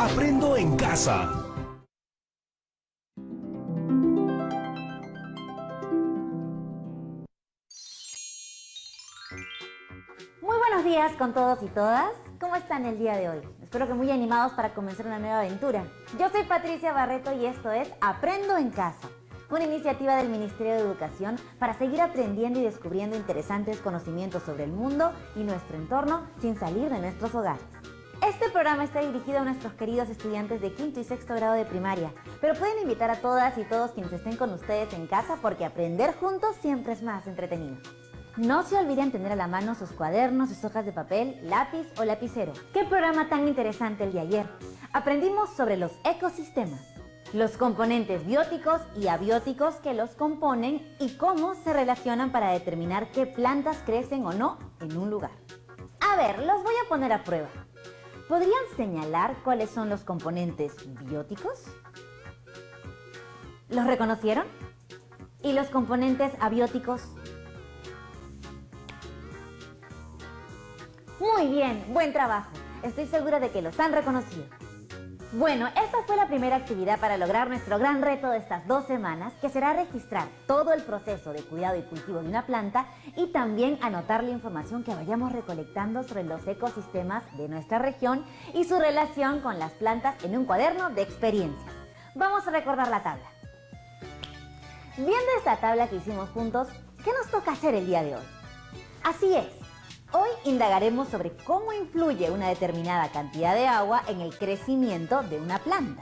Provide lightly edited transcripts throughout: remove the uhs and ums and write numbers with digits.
Aprendo en casa. Muy buenos días con todos y todas. ¿Cómo están el día de hoy? Espero que muy animados para comenzar una nueva aventura. Yo soy Patricia Barreto y esto es Aprendo en Casa, una iniciativa del Ministerio de Educación para seguir aprendiendo y descubriendo interesantes conocimientos sobre el mundo y nuestro entorno sin salir de nuestros hogares. Este programa está dirigido a nuestros queridos estudiantes de quinto y sexto grado de primaria, pero pueden invitar a todas y todos quienes estén con ustedes en casa porque aprender juntos siempre es más entretenido. No se olviden tener a la mano sus cuadernos, sus hojas de papel, lápiz o lapicero. ¡Qué programa tan interesante el de ayer! Aprendimos sobre los ecosistemas, los componentes bióticos y abióticos que los componen y cómo se relacionan para determinar qué plantas crecen o no en un lugar. A ver, los voy a poner a prueba. ¿Podrían señalar cuáles son los componentes bióticos? ¿Los reconocieron? ¿Y los componentes abióticos? Muy bien, buen trabajo. Estoy segura de que los han reconocido. Bueno, esta fue la primera actividad para lograr nuestro gran reto de estas 2 semanas, que será registrar todo el proceso de cuidado y cultivo de una planta y también anotar la información que vayamos recolectando sobre los ecosistemas de nuestra región y su relación con las plantas en un cuaderno de experiencias. Vamos a recordar la tabla. Viendo esta tabla que hicimos juntos, ¿qué nos toca hacer el día de hoy? Así es. Hoy indagaremos sobre cómo influye una determinada cantidad de agua en el crecimiento de una planta.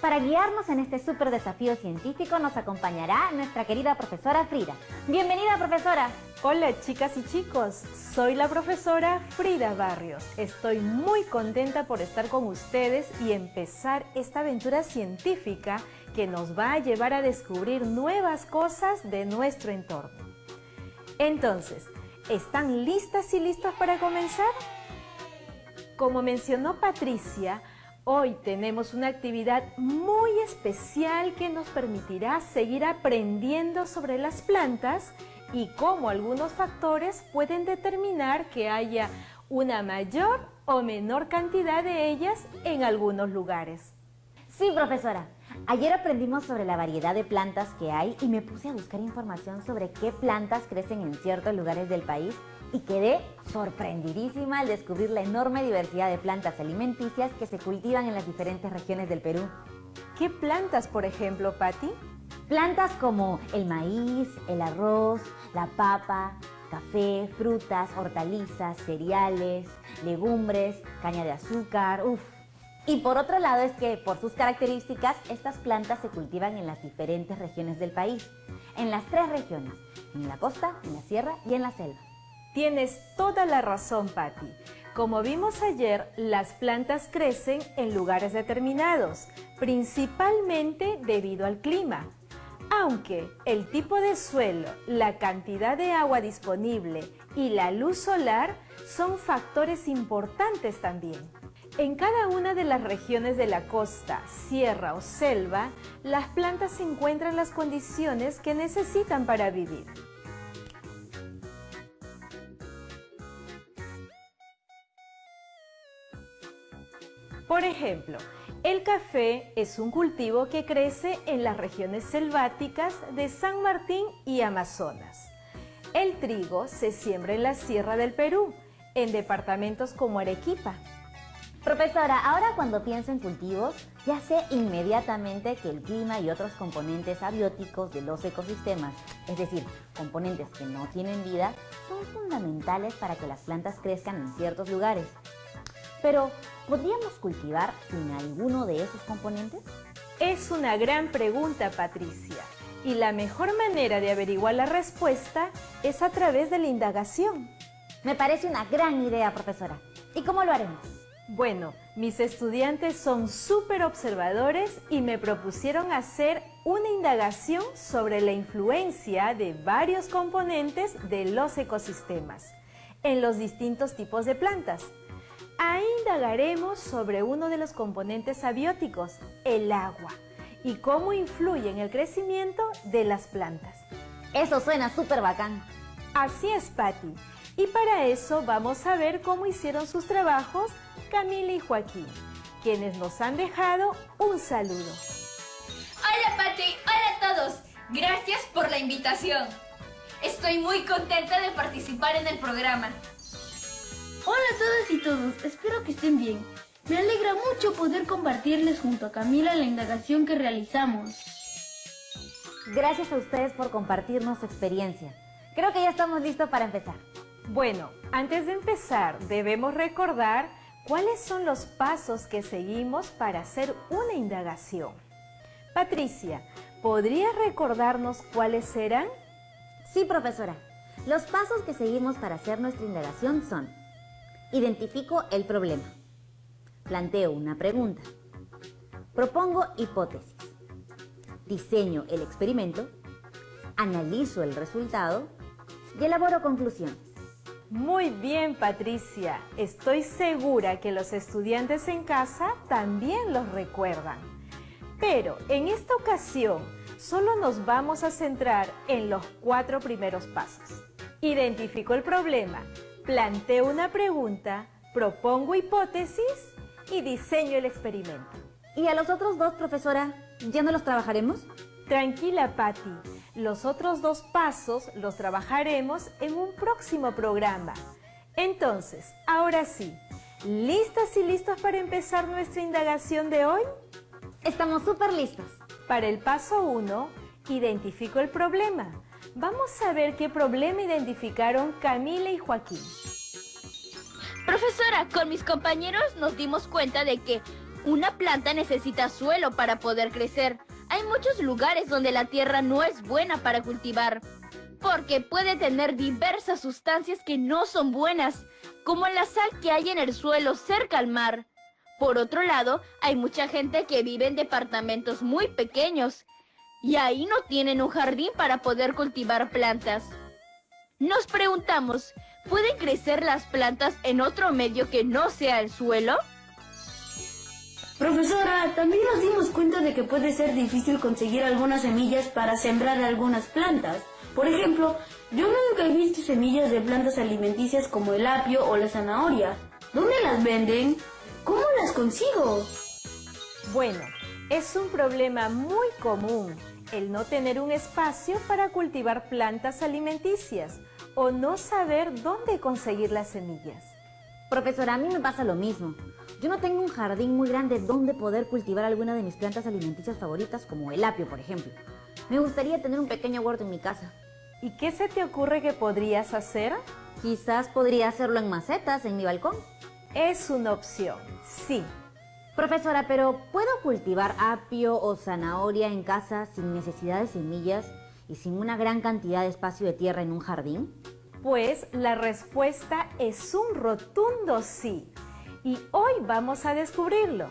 Para guiarnos en este súper desafío científico nos acompañará nuestra querida profesora Frida. ¡Bienvenida, profesora! Hola, chicas y chicos. Soy la profesora Frida Barrios. Estoy muy contenta por estar con ustedes y empezar esta aventura científica que nos va a llevar a descubrir nuevas cosas de nuestro entorno. Entonces, ¿están listas y listos para comenzar? Como mencionó Patricia, hoy tenemos una actividad muy especial que nos permitirá seguir aprendiendo sobre las plantas y cómo algunos factores pueden determinar que haya una mayor o menor cantidad de ellas en algunos lugares. Sí, profesora. Ayer aprendimos sobre la variedad de plantas que hay y me puse a buscar información sobre qué plantas crecen en ciertos lugares del país y quedé sorprendidísima al descubrir la enorme diversidad de plantas alimenticias que se cultivan en las diferentes regiones del Perú. ¿Qué plantas, por ejemplo, Patti? Plantas como el maíz, el arroz, la papa, café, frutas, hortalizas, cereales, legumbres, caña de azúcar, Y por otro lado es que, por sus características, estas plantas se cultivan en las diferentes regiones del país. En las 3 regiones, en la costa, en la sierra y en la selva. Tienes toda la razón, Patti. Como vimos ayer, las plantas crecen en lugares determinados, principalmente debido al clima. Aunque el tipo de suelo, la cantidad de agua disponible y la luz solar son factores importantes también. En cada una de las regiones de la costa, sierra o selva, las plantas encuentran las condiciones que necesitan para vivir. Por ejemplo, el café es un cultivo que crece en las regiones selváticas de San Martín y Amazonas. El trigo se siembra en la sierra del Perú, en departamentos como Arequipa. Profesora, ahora cuando pienso en cultivos, ya sé inmediatamente que el clima y otros componentes abióticos de los ecosistemas, es decir, componentes que no tienen vida, son fundamentales para que las plantas crezcan en ciertos lugares. Pero, ¿podríamos cultivar sin alguno de esos componentes? Es una gran pregunta, Patricia, y la mejor manera de averiguar la respuesta es a través de la indagación. Me parece una gran idea, profesora. ¿Y cómo lo haremos? Bueno, mis estudiantes son súper observadores y me propusieron hacer una indagación sobre la influencia de varios componentes de los ecosistemas en los distintos tipos de plantas. Ahí indagaremos sobre uno de los componentes abióticos, el agua, y cómo influye en el crecimiento de las plantas. Eso suena súper bacán. Así es, Patti. Y para eso vamos a ver cómo hicieron sus trabajos Camila y Joaquín. quienes nos han dejado un saludo. Hola Pati, hola a todos. Gracias por la invitación. Estoy muy contenta de participar en el programa. Hola a todas y todos, espero que estén bien. Me alegra mucho poder compartirles junto a Camila la indagación que realizamos. Gracias a ustedes por compartirnos su experiencia. Creo que ya estamos listos para empezar. Bueno, antes de empezar, debemos recordar cuáles son los pasos que seguimos para hacer una indagación. Patricia, ¿podrías recordarnos cuáles eran? Sí, profesora. Los pasos que seguimos para hacer nuestra indagación son: identifico el problema, planteo una pregunta, propongo hipótesis, diseño el experimento, analizo el resultado y elaboro conclusiones. Muy bien, Patricia. Estoy segura que los estudiantes en casa también los recuerdan. Pero en esta ocasión solo nos vamos a centrar en los 4 primeros pasos. Identifico el problema, planteo una pregunta, propongo hipótesis y diseño el experimento. ¿Y a los otros 2, profesora, ya no los trabajaremos? Tranquila, Patti. Los otros 2 pasos los trabajaremos en un próximo programa. Entonces, ahora sí, ¿listas y listos para empezar nuestra indagación de hoy? Estamos súper listos. Para el paso 1, identifico el problema. Vamos a ver qué problema identificaron Camila y Joaquín. Profesora, con mis compañeros nos dimos cuenta de que una planta necesita suelo para poder crecer. Hay muchos lugares donde la tierra no es buena para cultivar, porque puede tener diversas sustancias que no son buenas, como la sal que hay en el suelo cerca al mar. Por otro lado, hay mucha gente que vive en departamentos muy pequeños, y ahí no tienen un jardín para poder cultivar plantas. Nos preguntamos, ¿pueden crecer las plantas en otro medio que no sea el suelo? Profesora, también nos dimos cuenta de que puede ser difícil conseguir algunas semillas para sembrar algunas plantas. Por ejemplo, yo nunca he visto semillas de plantas alimenticias como el apio o la zanahoria. ¿Dónde las venden? ¿Cómo las consigo? Bueno, es un problema muy común el no tener un espacio para cultivar plantas alimenticias o no saber dónde conseguir las semillas. Profesora, a mí me pasa lo mismo. Yo no tengo un jardín muy grande donde poder cultivar alguna de mis plantas alimenticias favoritas, como el apio, por ejemplo. Me gustaría tener un pequeño huerto en mi casa. ¿Y qué se te ocurre que podrías hacer? Quizás podría hacerlo en macetas, en mi balcón. Es una opción, sí. Profesora, pero ¿puedo cultivar apio o zanahoria en casa sin necesidad de semillas y sin una gran cantidad de espacio de tierra en un jardín? Pues la respuesta es un rotundo sí. Y hoy vamos a descubrirlo.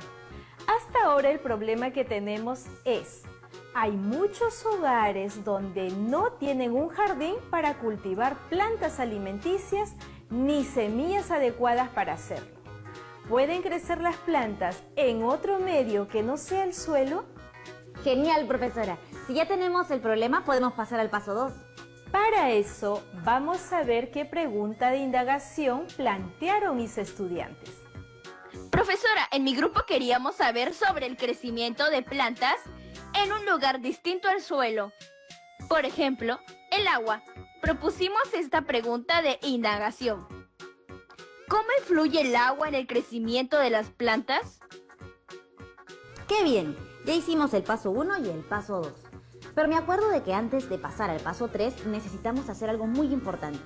Hasta ahora el problema que tenemos es: hay muchos hogares donde no tienen un jardín para cultivar plantas alimenticias ni semillas adecuadas para hacerlo. ¿Pueden crecer las plantas en otro medio que no sea el suelo? Genial, profesora. Si ya tenemos el problema, podemos pasar al paso 2. Para eso, vamos a ver qué pregunta de indagación plantearon mis estudiantes. Profesora, en mi grupo queríamos saber sobre el crecimiento de plantas en un lugar distinto al suelo. Por ejemplo, el agua. Propusimos esta pregunta de indagación. ¿Cómo influye el agua en el crecimiento de las plantas? ¡Qué bien! Ya hicimos el paso 1 y el paso 2. Pero me acuerdo de que antes de pasar al paso 3 necesitamos hacer algo muy importante: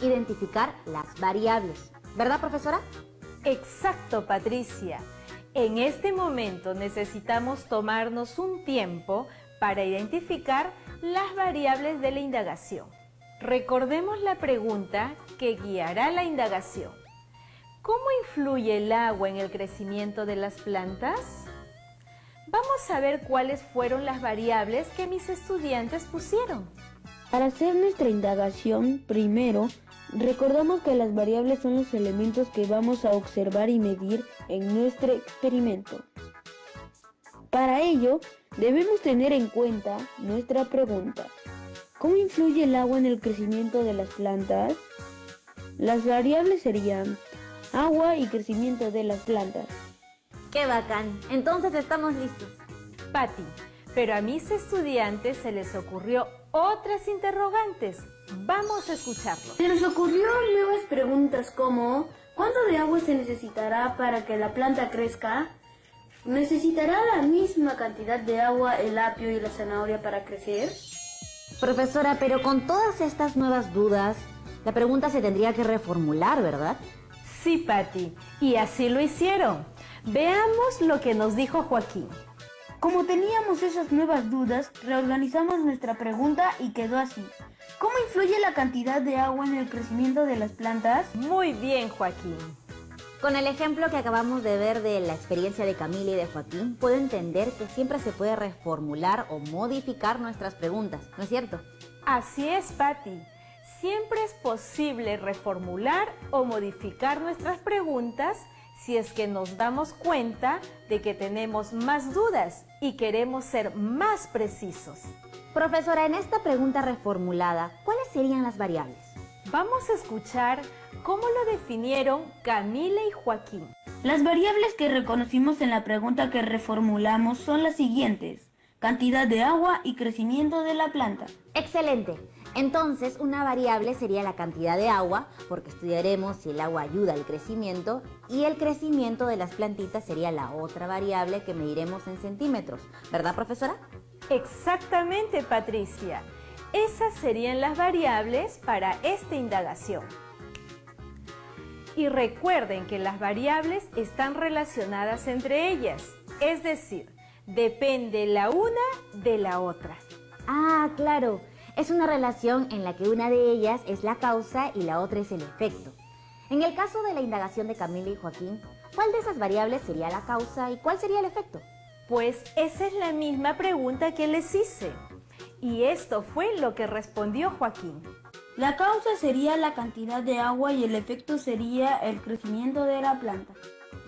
identificar las variables. ¿Verdad, profesora? Exacto, Patricia. En este momento necesitamos tomarnos un tiempo para identificar las variables de la indagación. Recordemos la pregunta que guiará la indagación. ¿Cómo influye el agua en el crecimiento de las plantas? Vamos a ver cuáles fueron las variables que mis estudiantes pusieron. Para hacer nuestra indagación, primero, recordamos que las variables son los elementos que vamos a observar y medir en nuestro experimento. Para ello, debemos tener en cuenta nuestra pregunta: ¿cómo influye el agua en el crecimiento de las plantas? Las variables serían agua y crecimiento de las plantas. ¡Qué bacán! Entonces estamos listos. Patti, pero a mis estudiantes se les ocurrió otras interrogantes. Vamos a escucharlo. Se nos ocurrió nuevas preguntas como ¿cuánto de agua se necesitará para que la planta crezca? ¿Necesitará la misma cantidad de agua el apio y la zanahoria para crecer? Profesora, pero con todas estas nuevas dudas, la pregunta se tendría que reformular, ¿verdad? Sí, Patti, y así lo hicieron. Veamos lo que nos dijo Joaquín. Como teníamos esas nuevas dudas, reorganizamos nuestra pregunta y quedó así. ¿Cómo influye la cantidad de agua en el crecimiento de las plantas? Muy bien, Joaquín. Con el ejemplo que acabamos de ver de la experiencia de Camila y de Joaquín, puedo entender que siempre se puede reformular o modificar nuestras preguntas, ¿no es cierto? Así es, Patti. Siempre es posible reformular o modificar nuestras preguntas si es que nos damos cuenta de que tenemos más dudas y queremos ser más precisos. Profesora, en esta pregunta reformulada, ¿cuáles serían las variables? Vamos a escuchar cómo lo definieron Camila y Joaquín. Las variables que reconocimos en la pregunta que reformulamos son las siguientes: cantidad de agua y crecimiento de la planta. ¡Excelente! Entonces, una variable sería la cantidad de agua, porque estudiaremos si el agua ayuda al crecimiento, y el crecimiento de las plantitas sería la otra variable que mediremos en centímetros, ¿verdad, profesora? Exactamente, Patricia. Esas serían las variables para esta indagación. Y recuerden que las variables están relacionadas entre ellas, es decir, depende la una de la otra. Ah, claro. Es una relación en la que una de ellas es la causa y la otra es el efecto. En el caso de la indagación de Camila y Joaquín, ¿cuál de esas variables sería la causa y cuál sería el efecto? Pues esa es la misma pregunta que les hice. Y esto fue lo que respondió Joaquín. La causa sería la cantidad de agua y el efecto sería el crecimiento de la planta.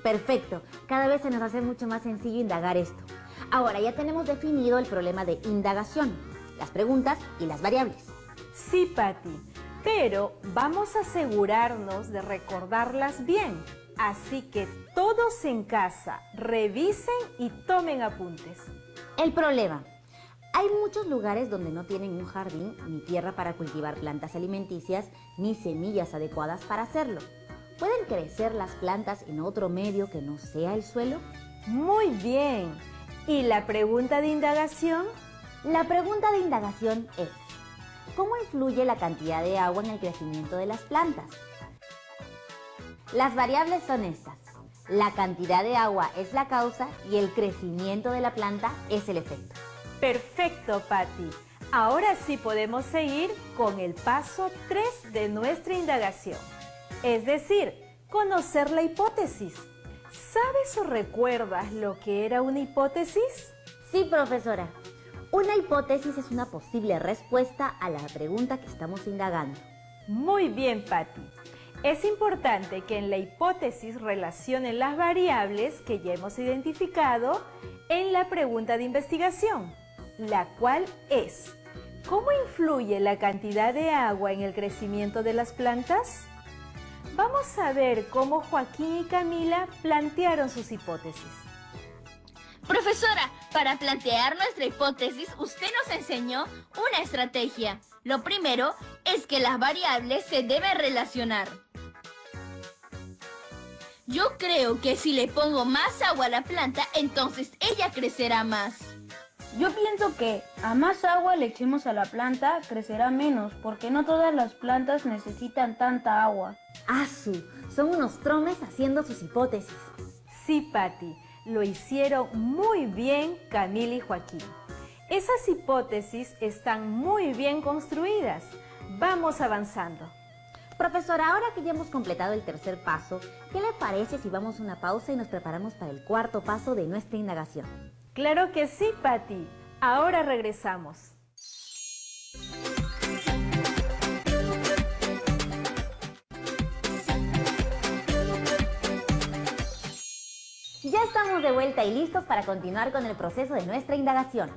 Perfecto. Cada vez se nos hace mucho más sencillo indagar esto. Ahora ya tenemos definido el problema de indagación, las preguntas y las variables. Sí, Patti, pero vamos a asegurarnos de recordarlas bien. Así que todos en casa revisen y tomen apuntes. El problema. Hay muchos lugares donde no tienen un jardín, ni tierra para cultivar plantas alimenticias, ni semillas adecuadas para hacerlo. ¿Pueden crecer las plantas en otro medio que no sea el suelo? Muy bien. ¿Y la pregunta de indagación? La pregunta de indagación es: ¿cómo influye la cantidad de agua en el crecimiento de las plantas? Las variables son estas. La cantidad de agua es la causa y el crecimiento de la planta es el efecto. Perfecto, Patti. Ahora sí podemos seguir con el paso 3 de nuestra indagación. Es decir, conocer la hipótesis. ¿Sabes o recuerdas lo que era una hipótesis? Sí, profesora. Una hipótesis es una posible respuesta a la pregunta que estamos indagando. Muy bien, Patti. Es importante que en la hipótesis relacionen las variables que ya hemos identificado en la pregunta de investigación, la cual es: ¿cómo influye la cantidad de agua en el crecimiento de las plantas? Vamos a ver cómo Joaquín y Camila plantearon sus hipótesis. Profesora, para plantear nuestra hipótesis, usted nos enseñó una estrategia. Lo primero es que las variables se deben relacionar. Yo creo que si le pongo más agua a la planta, entonces ella crecerá más. Yo pienso que a más agua le echemos a la planta, crecerá menos, porque no todas las plantas necesitan tanta agua. ¡Asu! Son unos tromes haciendo sus hipótesis. Sí, Patti, lo hicieron muy bien Camila y Joaquín. Esas hipótesis están muy bien construidas. Vamos avanzando. Profesora, ahora que ya hemos completado el tercer paso, ¿qué le parece si vamos a una pausa y nos preparamos para el cuarto paso de nuestra indagación? Claro que sí, Patti. Ahora regresamos. Ya estamos de vuelta y listos para continuar con el proceso de nuestra indagación.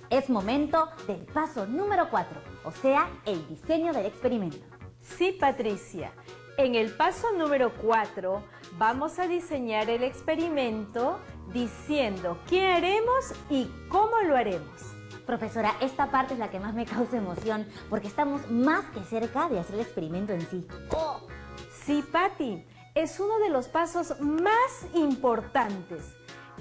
Es momento del paso número 4, o sea, el diseño del experimento. Sí, Patricia. En el paso número 4 vamos a diseñar el experimento diciendo qué haremos y cómo lo haremos. Profesora, esta parte es la que más me causa emoción porque estamos más que cerca de hacer el experimento en sí. Sí, Patti, es uno de los pasos más importantes.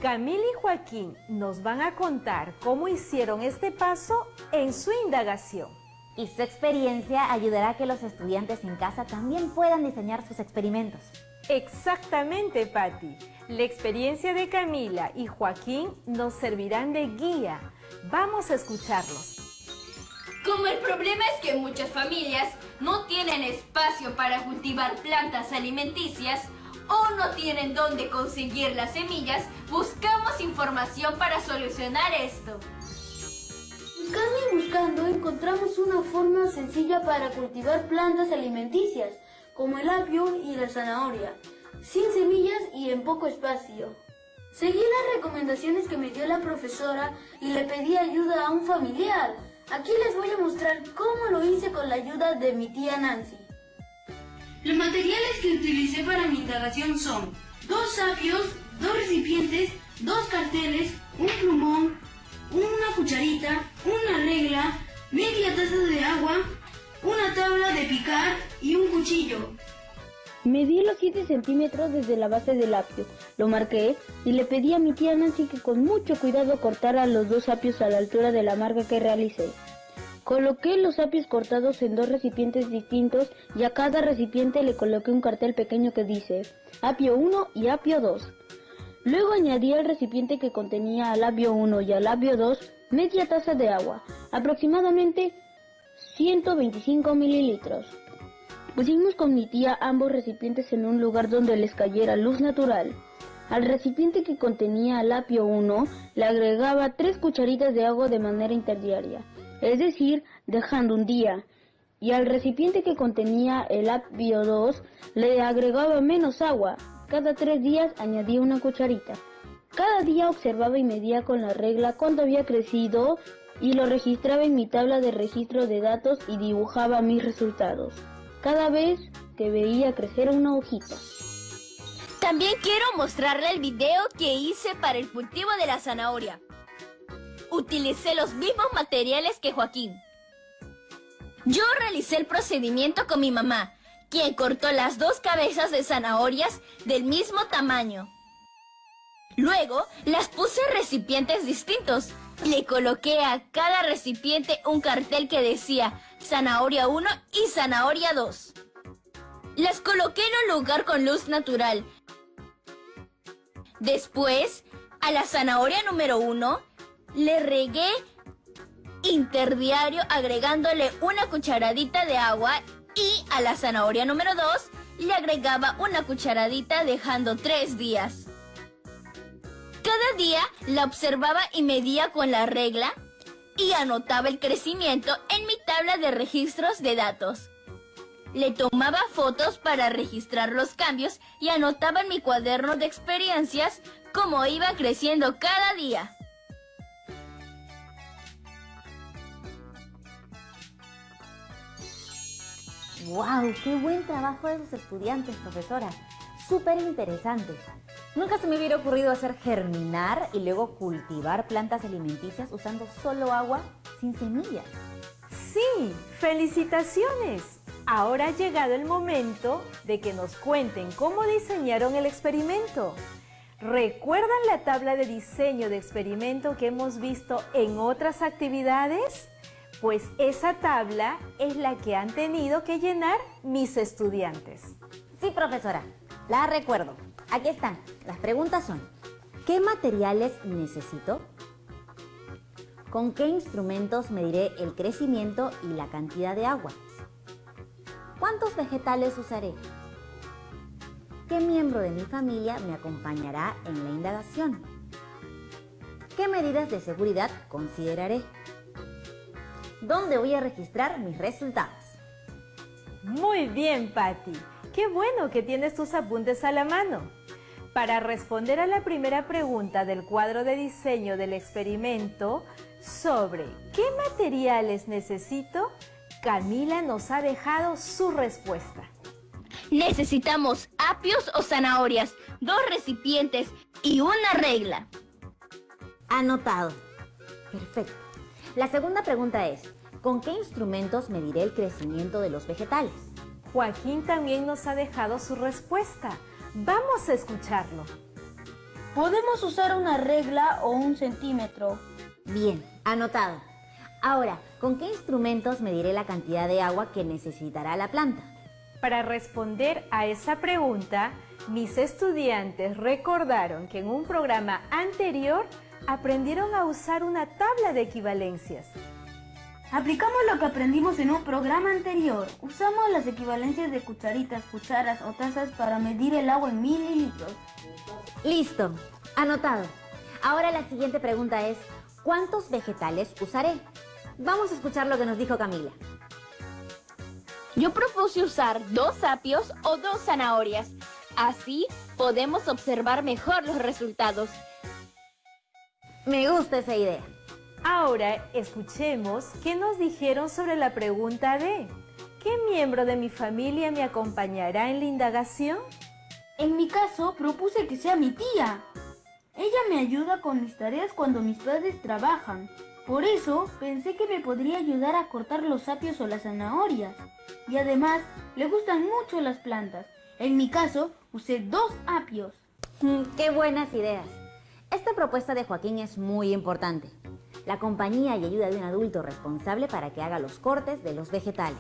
Camila y Joaquín nos van a contar cómo hicieron este paso en su indagación. Y su experiencia ayudará a que los estudiantes en casa también puedan diseñar sus experimentos. Exactamente, Patti. La experiencia de Camila y Joaquín nos servirán de guía. Vamos a escucharlos. Como el problema es que muchas familias no tienen espacio para cultivar plantas alimenticias o no tienen dónde conseguir las semillas, buscamos información para solucionar esto. Buscando y buscando encontramos una forma sencilla para cultivar plantas alimenticias, como el apio y la zanahoria, sin semillas y en poco espacio. Seguí las recomendaciones que me dio la profesora y le pedí ayuda a un familiar. Aquí les voy a mostrar cómo lo hice con la ayuda de mi tía Nancy. Los materiales que utilicé para mi indagación son 2 apios, 2 recipientes, 2 carteles, un plumón, una cucharita, una regla, media taza de agua, una tabla de picar y un cuchillo. Medí los 7 centímetros desde la base del apio, lo marqué y le pedí a mi tía Nancy que con mucho cuidado cortara los 2 apios a la altura de la marca que realicé. Coloqué los apios cortados en 2 recipientes distintos y a cada recipiente le coloqué un cartel pequeño que dice apio 1 y apio 2. Luego añadí al recipiente que contenía al apio 1 y al apio 2 media taza de agua, aproximadamente 125 mililitros. Pusimos con mi tía ambos recipientes en un lugar donde les cayera luz natural. Al recipiente que contenía el apio 1 le agregaba 3 cucharitas de agua de manera interdiaria, es decir, dejando un día. Y al recipiente que contenía el apio 2 le agregaba menos agua. Cada 3 días añadía una cucharita. Cada día observaba y medía con la regla cuánto había crecido y lo registraba en mi tabla de registro de datos y dibujaba mis resultados cada vez que veía crecer una hojita. También quiero mostrarle el video que hice para el cultivo de la zanahoria. Utilicé los mismos materiales que Joaquín. Yo realicé el procedimiento con mi mamá, quien cortó las 2 cabezas de zanahorias del mismo tamaño. Luego las puse en recipientes distintos. Le coloqué a cada recipiente un cartel que decía zanahoria 1 y zanahoria 2. Las coloqué en un lugar con luz natural. Después, a la zanahoria número 1, le regué interdiario agregándole una cucharadita de agua y a la zanahoria número 2 le agregaba una cucharadita dejando 3 días. Cada día la observaba y medía con la regla y anotaba el crecimiento en mi tabla de registros de datos. Le tomaba fotos para registrar los cambios y anotaba en mi cuaderno de experiencias cómo iba creciendo cada día. ¡Wow! ¡Qué buen trabajo de sus estudiantes, profesora! ¡Súper interesante! Nunca se me hubiera ocurrido hacer germinar y luego cultivar plantas alimenticias usando solo agua sin semillas. ¡Sí! ¡Felicitaciones! Ahora ha llegado el momento de que nos cuenten cómo diseñaron el experimento. ¿Recuerdan la tabla de diseño de experimento que hemos visto en otras actividades? Pues esa tabla es la que han tenido que llenar mis estudiantes. Sí, profesora, la recuerdo. Aquí están. Las preguntas son: ¿qué materiales necesito? ¿Con qué instrumentos mediré el crecimiento y la cantidad de agua? ¿Cuántos vegetales usaré? ¿Qué miembro de mi familia me acompañará en la indagación? ¿Qué medidas de seguridad consideraré? ¿Dónde voy a registrar mis resultados? Muy bien, Patti. Qué bueno que tienes tus apuntes a la mano. Para responder a la primera pregunta del cuadro de diseño del experimento sobre ¿qué materiales necesito?, Camila nos ha dejado su respuesta. Necesitamos apios o zanahorias, 2 recipientes y una regla. Anotado. Perfecto. La segunda pregunta es, ¿con qué instrumentos mediré el crecimiento de los vegetales? Joaquín también nos ha dejado su respuesta. Vamos a escucharlo. Podemos usar una regla o un centímetro. Bien, anotado. Ahora, ¿con qué instrumentos mediré la cantidad de agua que necesitará la planta? Para responder a esa pregunta, mis estudiantes recordaron que en un programa anterior aprendieron a usar una tabla de equivalencias. Aplicamos lo que aprendimos en un programa anterior. Usamos las equivalencias de cucharitas, cucharas o tazas para medir el agua en mililitros. Listo, anotado. Ahora la siguiente pregunta es, ¿cuántos vegetales usaré? Vamos a escuchar lo que nos dijo Camila. Yo propuse usar 2 apios o 2 zanahorias. Así podemos observar mejor los resultados. Me gusta esa idea. Ahora escuchemos qué nos dijeron sobre la pregunta de ¿qué miembro de mi familia me acompañará en la indagación? En mi caso, propuse que sea mi tía. Ella me ayuda con mis tareas cuando mis padres trabajan. Por eso, pensé que me podría ayudar a cortar los apios o las zanahorias. Y además, le gustan mucho las plantas. En mi caso, usé 2 apios. ¡Qué buenas ideas! Esta propuesta de Joaquín es muy importante. La compañía y ayuda de un adulto responsable para que haga los cortes de los vegetales.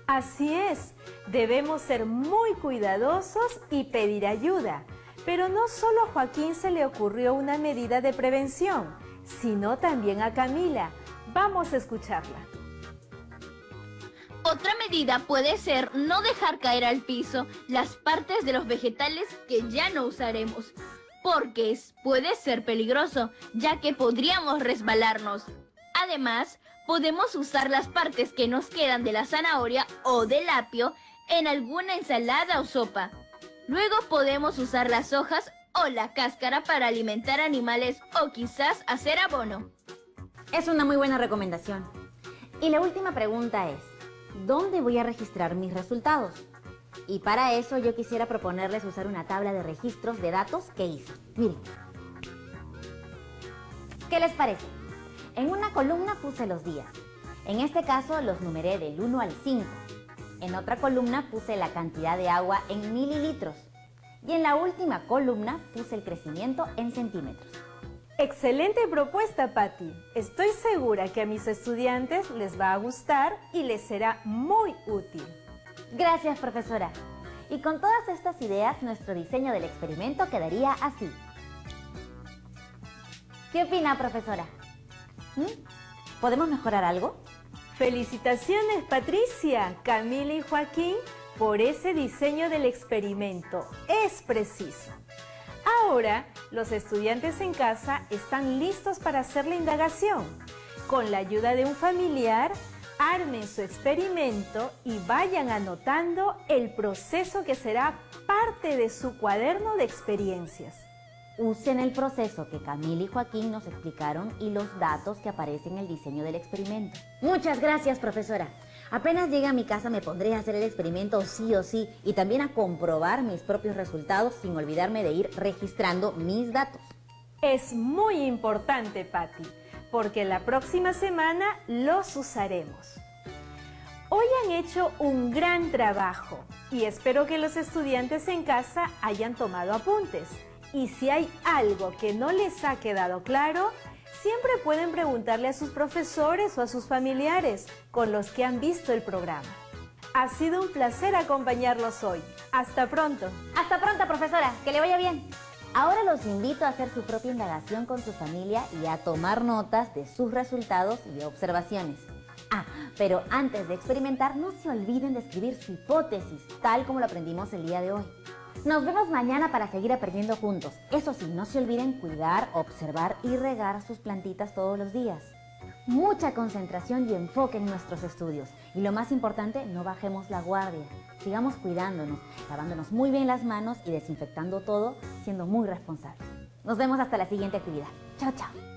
Así es, debemos ser muy cuidadosos y pedir ayuda. Pero no solo a Joaquín se le ocurrió una medida de prevención, sino también a Camila. Vamos a escucharla. Otra medida puede ser no dejar caer al piso las partes de los vegetales que ya no usaremos, porque puede ser peligroso, ya que podríamos resbalarnos. Además, podemos usar las partes que nos quedan de la zanahoria o del apio en alguna ensalada o sopa. Luego podemos usar las hojas o la cáscara para alimentar animales o quizás hacer abono. Es una muy buena recomendación. Y la última pregunta es, ¿dónde voy a registrar mis resultados? Y para eso yo quisiera proponerles usar una tabla de registros de datos que hice. Miren. ¿Qué les parece? En una columna puse los días. En este caso los numeré del 1 al 5. En otra columna puse la cantidad de agua en mililitros. Y en la última columna puse el crecimiento en centímetros. Excelente propuesta, Patti. Estoy segura que a mis estudiantes les va a gustar y les será muy útil. Gracias, profesora. Y con todas estas ideas, nuestro diseño del experimento quedaría así. ¿Qué opina, profesora? ¿Podemos mejorar algo? Felicitaciones, Patricia, Camila y Joaquín, por ese diseño del experimento. Es preciso. Ahora, los estudiantes en casa están listos para hacer la indagación. Con la ayuda de un familiar, armen su experimento y vayan anotando el proceso que será parte de su cuaderno de experiencias. Usen el proceso que Camila y Joaquín nos explicaron y los datos que aparecen en el diseño del experimento. Muchas gracias, profesora. Apenas llegue a mi casa me pondré a hacer el experimento sí o sí y también a comprobar mis propios resultados sin olvidarme de ir registrando mis datos. Es muy importante, Patti, porque la próxima semana los usaremos. Hoy han hecho un gran trabajo y espero que los estudiantes en casa hayan tomado apuntes. Y si hay algo que no les ha quedado claro, siempre pueden preguntarle a sus profesores o a sus familiares con los que han visto el programa. Ha sido un placer acompañarlos hoy. ¡Hasta pronto! Hasta pronto, profesora. Que le vaya bien. Ahora los invito a hacer su propia indagación con su familia y a tomar notas de sus resultados y observaciones. Pero antes de experimentar, no se olviden de escribir su hipótesis, tal como lo aprendimos el día de hoy. Nos vemos mañana para seguir aprendiendo juntos. Eso sí, no se olviden cuidar, observar y regar sus plantitas todos los días. Mucha concentración y enfoque en nuestros estudios. Y lo más importante, no bajemos la guardia. Sigamos cuidándonos, lavándonos muy bien las manos y desinfectando todo, siendo muy responsables. Nos vemos hasta la siguiente actividad. Chao, chao.